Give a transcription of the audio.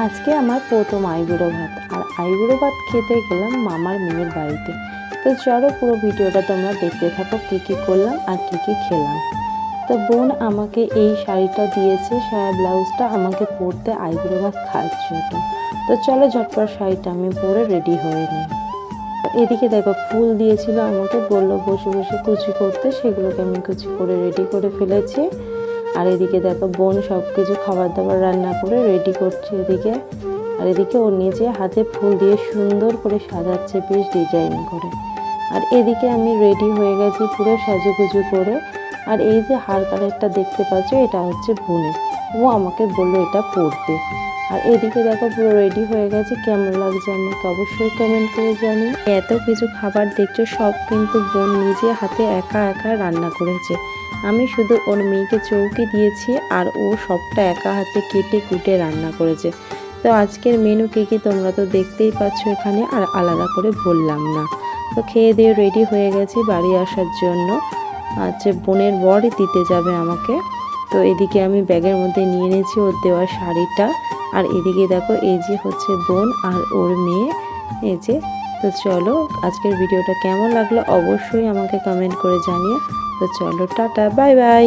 আজকে আমার প্রথম আইবুড়ো ভাত, আর আইবুড়ো ভাত খেতে গেলাম মামার মেয়ের বাড়িতে। তো চলো পুরো ভিডিওটা তোমরা দেখতে থাকো, কী কী করলাম আর কী কী খেলাম। তো বোন আমাকে এই শাড়িটা দিয়েছে, সায়া ব্লাউজটা আমাকে পরতে আইবুড়ো ভাত খাওয়ার জন্য। তো চলো ঝটপট শাড়িটা আমি পরে রেডি হয়ে নিই। এদিকে দেখো ফুল দিয়েছিল, আমাকে বললো বসে বসে কুচি করতে, সেগুলোকে আমি কুচি করে রেডি করে ফেলেছি। আর এদিকে দেখো বোন সব কিছু খাবার দাবার রান্না করে রেডি করছে এদিকে। আর এদিকে ও নিজে হাতে ফুল দিয়ে সুন্দর করে সাজাচ্ছে, বেশ ডিজাইন করে। আর এদিকে আমি রেডি হয়ে গেছি পুরো সাজুগুজু করে। আর এই যে হার কালারটা দেখতে পাচ্ছ, এটা হচ্ছে বোনের, ও আমাকে বললো এটা পরতে। আর এদিকে দেখো পুরো রেডি হয়ে গেছে, কেমন লাগছে আমাকে অবশ্যই কমেন্ট করে জানি। এত কিছু খাবার দেখছো সব কিন্তু বোন নিজে হাতে একা একা রান্না করেছে। আমি শুধু ওর মেয়েকে চৌকি দিয়েছি, আর ও সবটা একা হাতে কেটে কুটে রান্না করেছে। তো আজকের মেনু কী কী তোমরা তো দেখতেই পাচ্ছ এখানে, আর আলাদা করে বললাম না। তো খেয়ে দিয়ে রেডি হয়ে গেছি বাড়ি আসার জন্য। আচ্ছা, বোনের বরই দিতে যাবে আমাকে। তো এদিকে আমি ব্যাগের মধ্যে নিয়ে নিয়েছি ওর দেওয়ার শাড়িটা। আর এদিকে দেখো এই যে হচ্ছে বোন আর ওর মেয়ে, এই যে। তো চলো আজকের ভিডিওটা কেমন লাগলো অবশ্যই আমাকে কমেন্ট করে জানিও। তো চলো টাটা, বাই বাই।